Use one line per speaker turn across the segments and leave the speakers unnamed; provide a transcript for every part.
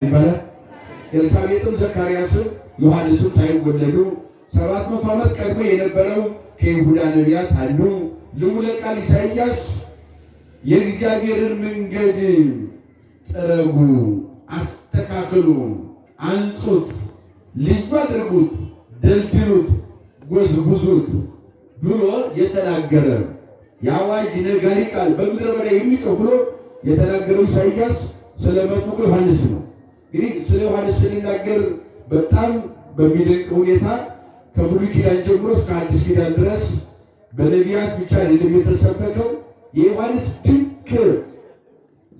ይባላል። ኤልሳቤጥም ዘካርያስም ዮሐንስም ሳይወለዱ 700 ዓመት ቀድሞ የነበረው ከይሁዳ ነቢያት አንዱ ልዑለ ቃል ኢሳይያስ የእግዚአብሔርን መንገድ ጥረጉ፣ አስተካክሉ፣ አንጹት፣ ልዩ አድርጉት፣ ደልድሉት፣ ጎዝጉዙት ብሎ የተናገረ የአዋጅ ነጋሪ ቃል በምድረ በዳ የሚጮህ ብሎ የተናገረው ኢሳይያስ ስለ መጥምቁ ዮሐንስ ነው። እንግዲህ ስለ ዮሐንስ ስንናገር በጣም በሚደንቅ ሁኔታ ከብሉይ ኪዳን ጀምሮ እስከ አዲስ ኪዳን ድረስ በነቢያት ብቻ አይደለም የተሰበከው። የዮሐንስ ድንቅ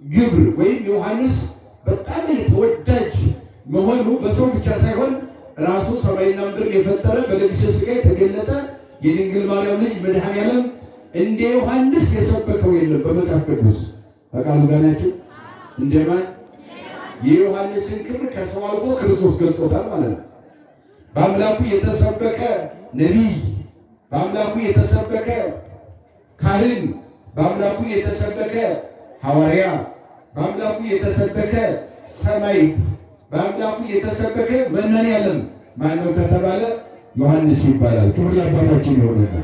ግብር ወይም ዮሐንስ በጣም ተወዳጅ መሆኑ በሰው ብቻ ሳይሆን ራሱ ሰማይና ምድርን የፈጠረ በለቢሰ ሥጋ የተገለጠ የድንግል ማርያም ልጅ መድኃኔዓለም እንደ ዮሐንስ የሰበከው የለም በመጽሐፍ ቅዱስ። በቃሉ ጋር ናቸው። እንደማን የዮሐንስን ክብር ከሰው አልፎ ክርስቶስ ገልጾታል ማለት ነው። በአምላኩ የተሰበከ ነቢይ፣ በአምላኩ የተሰበከ ካህን፣ በአምላኩ የተሰበከ ሐዋርያ፣ በአምላኩ የተሰበከ ሰማዕት፣ በአምላኩ የተሰበከ መድኃኔዓለም ማነው ከተባለ ዮሐንስ ይባላል። ክብር ለአባታችን ይሆንና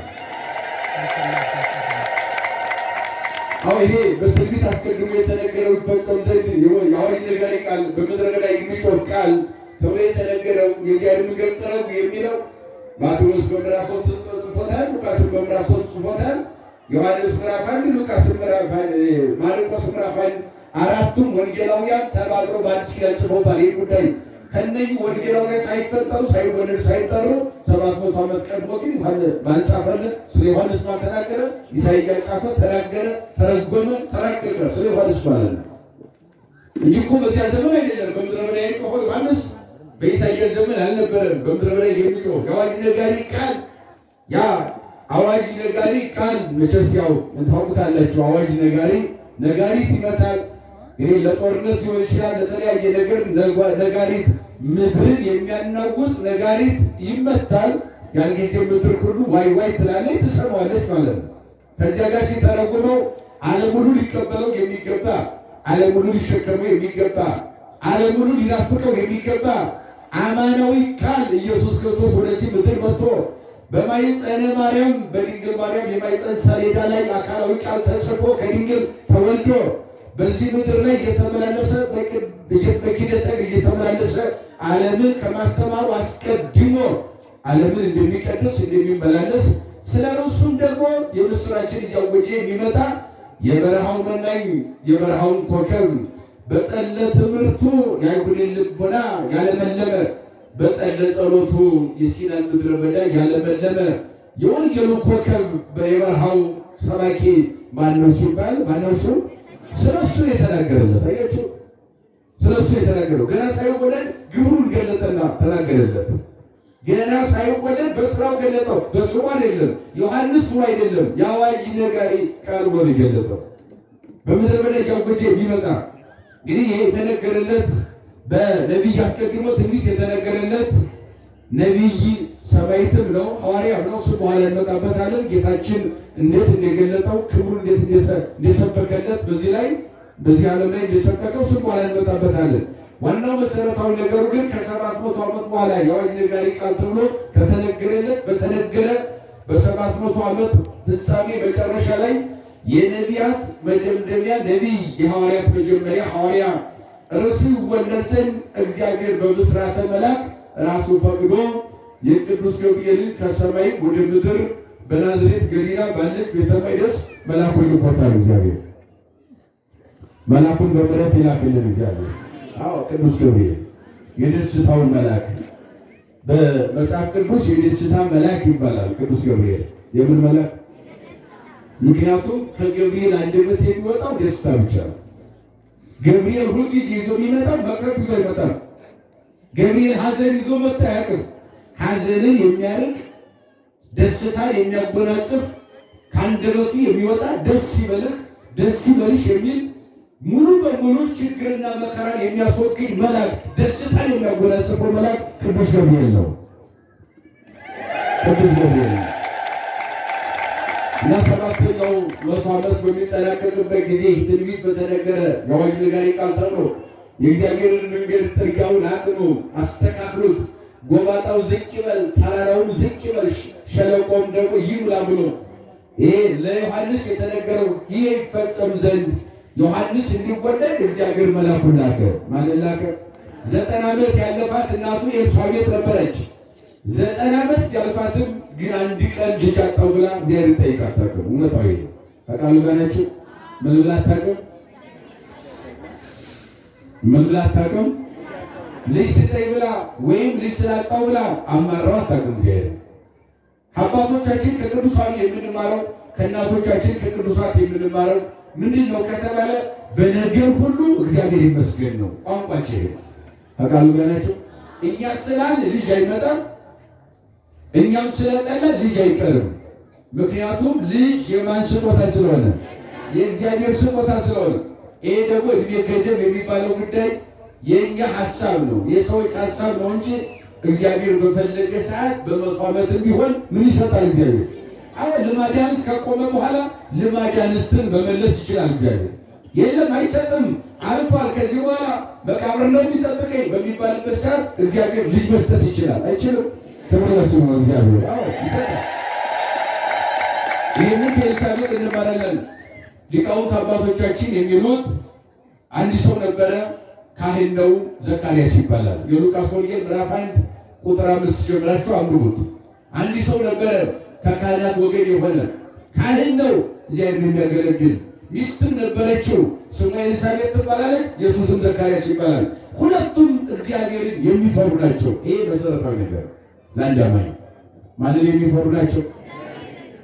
ይሄ በትንቢት አስቀድሞ የተነገረው ይፈጸም ዘንድ የአዋጅ ነጋሪ ቃል በምድረ በዳ የሚጮህ ቃል ተብሎ የተነገረው የእግዚአብሔር መንገድ ጥረጉ የሚለው ማቴዎስ በምዕራፍ 3 ጽፎታል፣ ሉቃስ በምዕራፍ 3 ጽፎታል፣ ዮሐንስ ምዕራፍ 1፣ ሉቃስ ምዕራፍ 1፣ ማርቆስ ምዕራፍ 1። አራቱም ወንጌላውያን ተባብረው በአዲስ ኪዳን ጽፎታል። ይህ ጉዳይ ከነኚህ ወንጌላውያን ሳይፈጠሩ ሳይወለዱ ሳይጠሩ 700 ዓመት ቀድሞ ግን ማን ጻፈልን? ስለ ዮሐንስ ማን ተናገረ? ኢሳይያስ ጻፈ፣ ተናገረ፣ ተረጎመ፣ ተራቀቀ ስለ ዮሐንስ ማለት ነው እንጂ እኮ በዚያ ዘመን አይደለም በምድረ በዳ የጮኸው ዮሐንስ። በኢሳይያስ ዘመን አልነበረም በምድረ በዳ የሚጮህ የአዋጅ ነጋሪ ቃል። ያ አዋጅ ነጋሪ ቃል መቼስ ያው ታውቁታላችሁ። አዋጅ ነጋሪ ነጋሪት ይመታል። ይሄ ለጦርነት ሊሆን ይችላል፣ ለተለያየ ነገር ነጋሪት ምድርን የሚያናውጽ ነጋሪት ይመታል። ያን ጊዜ ምድር ሁሉ ዋይ ዋይ ትላለች፣ ትሰማዋለች ማለት ነው። ከዚያ ጋር ሲተረጉመው ዓለም ሁሉ ሊቀበለው የሚገባ፣ ዓለም ሁሉ ሊሸከመው የሚገባ፣ ዓለም ሁሉ ሊናፍቀው የሚገባ አማናዊ ቃል ኢየሱስ ክርስቶስ ወደዚህ ምድር መጥቶ በማኅፀነ ማርያም በድንግል ማርያም የማኅፀን ሰሌዳ ላይ አካላዊ ቃል ተጽፎ ከድንግል ተወልዶ በዚህ ምድር ላይ እየተመላለሰ በኪደተ እየተመላለሰ ዓለምን ከማስተማሩ አስቀድሞ ዓለምን እንደሚቀድስ እንደሚመላለስ ስለ እርሱም ደግሞ የምስራችን እያወጀ የሚመጣ የበረሃው መናኝ የበረሃውን ኮከብ በጠለ ትምህርቱ የአይሁድን ልቦና ያለመለመ በጠለ ጸሎቱ የሲናን ምድረ በዳ ያለመለመ የወንጌሉ ኮከብ የበረሃው ሰባኪ ማነው ሲባል ማነው እሱ? ስለሱ የተናገረለት አያችሁ። ስለሱ የተናገረው ገና ሳይወለድ ግብሩን ገለጠና ተናገረለት። ገና ሳይወለድ በስራው ገለጠው። በስሙ አይደለም፣ ዮሐንስ ስሙ አይደለም፣ የአዋጅ ነጋሪ ቃል ብሎ የገለጠው በምድረ በዳ እያወጀ የሚመጣ እንግዲህ ይሄ የተነገረለት በነቢይ አስቀድሞ ትንቢት የተነገረለት ነቢይ ሰማዕትም ነው፣ ሐዋርያም ነው። እሱ በኋላ እንመጣበታለን። ጌታችን እንዴት እንደገለጠው ክብሩ እንዴት እንደሰበከለት በዚህ ላይ በዚህ ዓለም ላይ እንደሰበከው እሱ በኋላ እንመጣበታለን። ዋናው መሰረታዊ ነገሩ ግን ከ700 ዓመት በኋላ የአዋጅ ነጋሪ ቃል ተብሎ ከተነገረለት በተነገረ በ700 ዓመት ፍጻሜ መጨረሻ ላይ የነቢያት መደምደሚያ ነቢይ የሐዋርያት መጀመሪያ ሐዋርያ እርሱ ይወለድ ዘንድ እግዚአብሔር በብስራተ መልአክ ራሱ ፈቅዶ የቅዱስ ገብርኤልን ከሰማይ ወደ ምድር በናዝሬት ገሊላ ባለች ቤተ መቅደስ መልአኩን ልኮታል። እግዚአብሔር መልአኩን በምሕረት ይላክልን እግዚአብሔር። ቅዱስ ገብርኤል የደስታውን መልአክ በመጽሐፍ ቅዱስ የደስታ መልአክ ይባላል። ቅዱስ ገብርኤል የምን መልአክ? ምክንያቱም ከገብርኤል አንደበት የሚወጣው ደስታ ብቻ ነው። ገብርኤል ሁልጊዜ ይዞ የሚመጣው መቅሰፍት ይዞ ይመጣል። ገብርኤል ሐዘን ይዞ መጣ አያውቅም። ሐዘንን የሚያርቅ ደስታን የሚያጎናጽፍ ከአንደበቱ የሚወጣ ደስ ይበልህ ደስ ይበልሽ የሚል ሙሉ በሙሉ ችግርና መከራን የሚያስወግድ መልአክ፣ ደስታን የሚያጎናጽፈው መልአክ ቅዱስ ገብርኤል ነው። ቅዱስ ገብርኤል እና 7ኛው መቶ ዓመት በሚጠናቀቅበት ጊዜ ትንቢት በተነገረ የአዋጅ ነጋሪ ቃል ተብሎ የእግዚአብሔርን መንገድ ጥርጊያውን አቅኑ፣ አስተካክሉት፣ ጎባጣው ዝቅ ይበል፣ ተራራውም ዝቅ ይበል፣ ሸለቆም ደግሞ ይሙላ ብሎ ይሄ ለዮሐንስ የተነገረው ይሄ ይፈጸም ዘንድ ዮሐንስ እንዲወለድ እግዚአብሔር መልአኩን ላከ። ማንን ላከ? 90 ዓመት ያለፋት እናቱ ኤልሳቤጥ ነበረች። 90 ዓመት ያልፋትም ግን አንድ ቀን ልጅ አጣሁ ብላ እግዚአብሔር ጠይቃ አታውቅም። እውነታዊ ነው። ከቃሉ ጋር ናቸው። ምን ብላ አታውቅም? ምን ብላ አታውቅም? ልጅ ስጠኝ ብላ ወይም ልጅ ስላጣሁ ብላ አማራው አታውቅም። እግዚአብሔር አባቶቻችን ከቅዱሳን የምንማረው ከእናቶቻችን ከቅዱሳት የምንማረው ምንድን ነው ከተባለ በነገር ሁሉ እግዚአብሔር ይመስገን ነው ቋንቋችን። ከቃሉ ጋር ናቸው። እኛ ስላል ልጅ አይመጣም፣ እኛም ስለጠላ ልጅ አይቀርም። ምክንያቱም ልጅ የማን ስጦታ ስለሆነ? የእግዚአብሔር ስጦታ ስለሆነ። ይሄ ደግሞ እድሜ ገደብ የሚባለው ጉዳይ የእኛ ሀሳብ ነው፣ የሰዎች ሀሳብ ነው እንጂ እግዚአብሔር በፈለገ ሰዓት በ100 ዓመትም ቢሆን ምን ይሰጣል እግዚአብሔር? አሁን ልማደ አንስት ከቆመ በኋላ ልማደ አንስትን መመለስ ይችላል እግዚአብሔር። የለም አይሰጥም፣ አልፏል፣ ከዚህ በኋላ መቃብር ነው የሚጠብቀኝ በሚባልበት ሰዓት እግዚአብሔር ልጅ መስጠት ይችላል አይችልም? ክብር ለስሙ እግዚአብሔር። አዎ ይሰጣል። ይህንን ከኤልሳቤጥ እንማራለን። ሊቃውንት አባቶቻችን የሚሉት አንድ ሰው ነበረ፣ ካህን ነው፣ ዘካርያስ ይባላል። የሉቃስ ወንጌል ምዕራፍ 1 ቁጥር 5 ጀምራችሁ አንብቡት። አንድ ሰው ነበረ ከካህናት ወገን የሆነ ካህን ነው፣ እግዚአብሔርን የሚያገለግል ሚስትም ነበረችው፣ ስሟ ኤልሳቤጥ ትባላለች፣ የእሱ ስም ዘካርያስ ይባላል። ሁለቱም እግዚአብሔርን የሚፈሩ ናቸው። ይሄ መሰረታዊ ነገር ለአንድ አማኝ። ማንን የሚፈሩ ናቸው?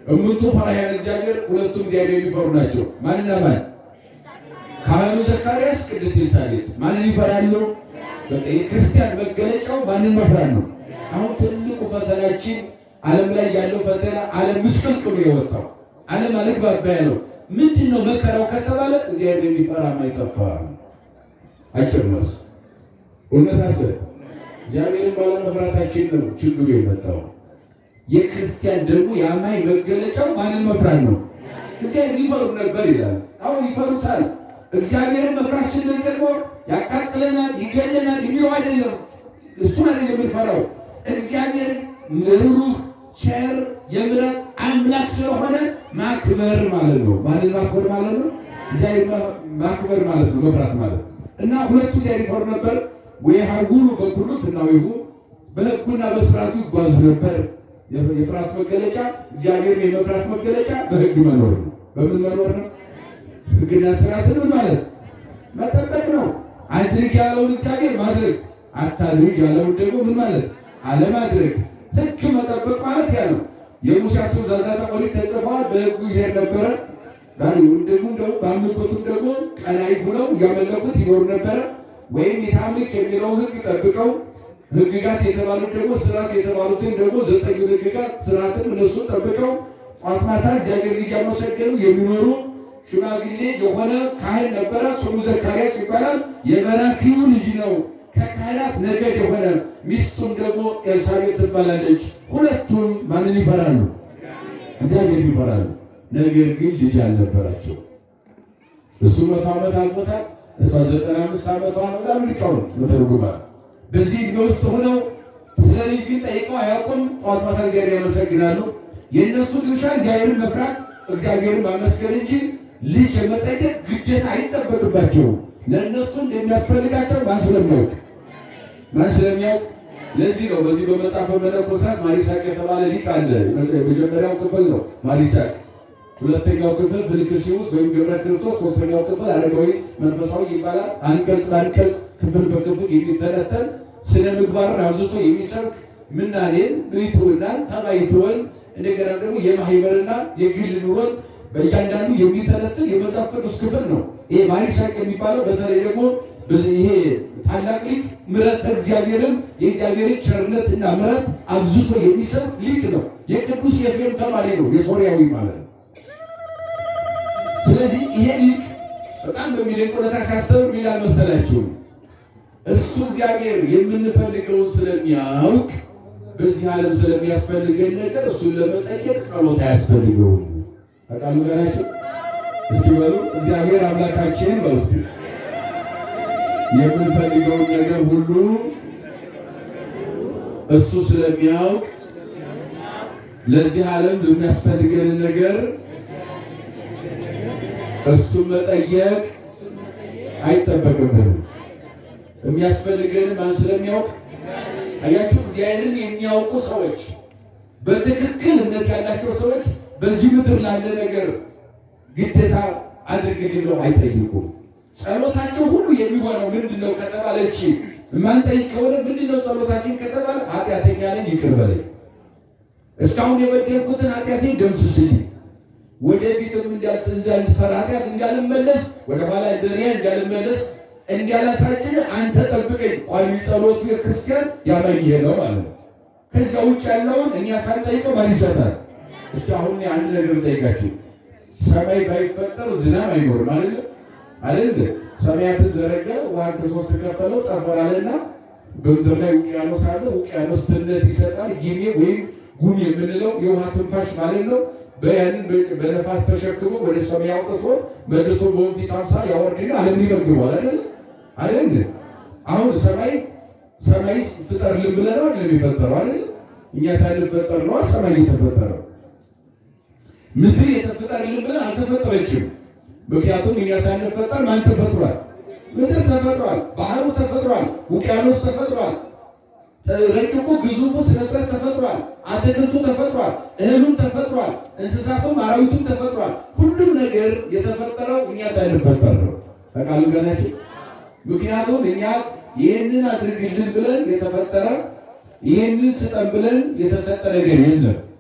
እምንቱ ፈሪሃ እግዚአብሔር፣ ሁለቱም እግዚአብሔር የሚፈሩ ናቸው። ማንና ማን? ካህኑ ዘካርያስ፣ ቅድስት ኤልሳቤጥ። ማንን ይፈራሉ? በቃ የክርስቲያን መገለጫው ማንን መፍራት ነው። አሁን ትልቁ ፈተናችን ዓለም ላይ ያለው ፈተና ዓለም ምስቅልቅሉ የወጣው ዓለም አልግባባ ያለው ምንድን ነው መከራው ከተባለ እግዚአብሔር የሚፈራ ማይጠፋ አጭር መልስ እውነት አሰብ እግዚአብሔርን ባለመፍራታችን ነው ችግሩ የመጣው። የክርስቲያን ደግሞ የአማኝ መገለጫው ማንን መፍራት ነው? እግዚአብሔር ይፈሩ ነበር ይላል። አሁን ይፈሩታል። እግዚአብሔርን መፍራት ስንል ደግሞ ያቃጥለናል፣ ይገለናል የሚለው አይደለም። እሱን አይደለም የምንፈራው። እግዚአብሔር ሩህ ቸር የምሕረት አምላክ ስለሆነ ማክበር ማለት ነው። ማንን ማክበር ማለት ነው? እግዚአብሔር ማክበር ማለት ነው፣ መፍራት ማለት እና ሁለቱ እግዚአብሔር ይፈሩ ነበር። ወይሃጉሉ በኩሉ ፍናዊሁ፣ በሕጉና በሥርዓቱ ይጓዙ ነበር። የፍርሃት መገለጫ እግዚአብሔርን የመፍራት መገለጫ በሕግ መኖር ነው። በምን መኖር ነው? ሕግና ሥርዓትን ምን ማለት መጠበቅ ነው። አድርግ ያለውን እግዚአብሔር ማድረግ፣ አታድርግ ያለውን ደግሞ ምን ማለት አለማድረግ። ሕግ መጠበቅ ማለት ያ ነው። የሙሴ ትእዛዛት ኦሪት ተጽፈዋል። በሕጉ ይሄድ ነበረ። ደግሞ በአምልኮቱም ደግሞ ቀናኢ ሆነው እያመለኩት ይኖሩ ነበረ። ወይም የታምልክ የሚለው ሕግ ጠብቀው ሕግጋት የተባሉት ደግሞ ስርዓት የተባሉትን ደግሞ 9 ሕግጋት ስርዓትን እነሱ ጠብቀው ጧት ማታ እግዚአብሔር እያመሰገኑ የሚኖሩ ሽማግሌ የሆነ ካህን ነበረ። ስሙ ዘካርያስ ይባላል። የበራክዩ ልጅ ነው። ከካህናት ነገድ የሆነ ሚስቱም ደግሞ ኤልሳቤጥ ትባላለች። ሁለቱም ማንን ይፈራሉ? እግዚአብሔር ይፈራሉ። ነገር ግን ልጅ አልነበራቸው። እሱ 100 ዓመት አልፎታል፣ እሷ 95 ዓመቷ ነው ይላሉ ሊቃውንት መተርጉማን። በዚህ ዕድሜ ውስጥ ሆነው ስለ ልጅ ግን ጠይቀው አያውቁም። ጧት ማታ እግዚአብሔር ያመሰግናሉ። የእነሱ ድርሻ እግዚአብሔርን መፍራት፣ እግዚአብሔርን ማመስገን እንጂ ልጅ የመጠየቅ ግዴታ አይጠበቅባቸውም። ለእነሱ እንደሚያስፈልጋቸው ማን ስለሚያውቅ ለዚህ ነው በዚህ በመጽሐፈ መነኮሳት ማሪሳቅ የተባለ ሊቅ አለ። መጀመሪያው ክፍል ነው ማሪሳቅ፣ ሁለተኛው ክፍል ፊልክስዩስ ወይም ገብረ ክርስቶስ፣ ሶስተኛው ክፍል አረጋዊ መንፈሳዊ ይባላል። አንቀጽ በአንቀጽ ክፍል በክፍል የሚተነተን ስነ ምግባርን አብዝቶ የሚሰብክ ምናኔን፣ ብሕትውናን፣ ተባይትወን እንደገና ደግሞ የማህበርና የግል ኑሮን በእያንዳንዱ የሚተነትን የመጽሐፍ ቅዱስ ክፍል ነው። ይሄ ማሪሳቅ የሚባለው በተለይ ደግሞ ይሄ ታላቅ ሊቅ ምሕረት እግዚአብሔርን የእግዚአብሔርን ቸርነትና ምሕረት አብዝቶ የሚሰብክ ሊቅ ነው። የቅዱስ ኤፍሬም ተማሪ ነው፣ የሶርያዊ ማለት ነው። ስለዚህ ይሄ ሊቅ በጣም በሚደንቅ ሁኔታ ሲያስተምር ምን ይላል መሰላችሁ? እሱ እግዚአብሔር የምንፈልገውን ስለሚያውቅ በዚህ ዓለም ስለሚያስፈልገን ነገር እሱን ለመጠየቅ ጸሎት አያስፈልገውም። በቃሉ ጋር ናቸው። እስኪ በሉ እግዚአብሔር አምላካችንን በሉ። የምንፈልገውን ነገር ሁሉ እሱ ስለሚያውቅ ለዚህ ዓለም የሚያስፈልገን ነገር እሱ መጠየቅ አይጠበቅብንም። የሚያስፈልገን ማን ስለሚያውቅ? አያችሁ፣ እግዚአብሔርን የሚያውቁ ሰዎች፣ በትክክል እምነት ያላቸው ሰዎች በዚህ ምድር ላለ ነገር ግዴታ አድርግልኝ ብለው አይጠይቁም። ጸሎታቸው ሁሉ የሚሆነው ምንድነው ከተባለች የማንጠይቅ ከሆነ ምንድነው ጸሎታችን ከተባለ ኃጢአተኛ ነኝ ይቅር በለኝ፣ እስካሁን የበደልኩትን ኃጢአቴን ደምስስልኝ፣ ወደፊትም እንዳልሰራ ኃጢአት እንዳልመለስ፣ ወደኋላ እንደሪያ እንዳልመለስ እንዳላሳጭን አንተ ጠብቀኝ። ቋሚ ጸሎቱ የክርስቲያን ያማኝ ይሄ ነው ማለት ነው። ከዚያ ውጭ ያለውን እኛ ሳንጠይቀው ማን ይሰጣል? እስኪ አሁን አንድ ነገር ጠይቃችሁ፣ ሰማይ ባይፈጠር ዝናብ አይኖርም አይደል? ሰማያትን ዘረጋ፣ ውሃን ከሶስት ከፈለው፣ ጠፈራልና በምድር ላይ ውቅያኖስ አለ። ውቅያኖስ ትነት ይሰጣል። ጊሜ ወይም ጉም የምንለው የውሃ ትንፋሽ ማለት ነው። በያንን በነፋስ ተሸክሞ ወደ ሰማይ አውጥቶ መልሶ በወንፊት አምሳል ያወርድና ዓለምን ይመግባል አይደል? አሁን ሰማይ ፍጠርልን ብለነው አይደል የፈጠረው አይደል? እኛ ሳንፈጠር ነው ሰማይ የተፈጠረው። ምድር የተፈጠረልን ብለን አልተፈጠረችም። ምክንያቱም እኛ ሳንፈጠር ማን ተፈጥሯል? ምድር ተፈጥሯል፣ ባህሩ ተፈጥሯል፣ ውቅያኖስ ተፈጥሯል፣ ረቂቁ ግዙፉ ፍጥረት ተፈጥሯል፣ አትክልቱ ተፈጥሯል፣ እህሉም ተፈጥሯል፣ እንስሳቱም አራዊቱም ተፈጥሯል። ሁሉም ነገር የተፈጠረው እኛ ሳንፈጠር ነው። ተቃሉ ገናችን። ምክንያቱም እኛ ይህንን አድርግልን ብለን የተፈጠረ ይህንን ስጠን ብለን የተሰጠ ነገር የለም።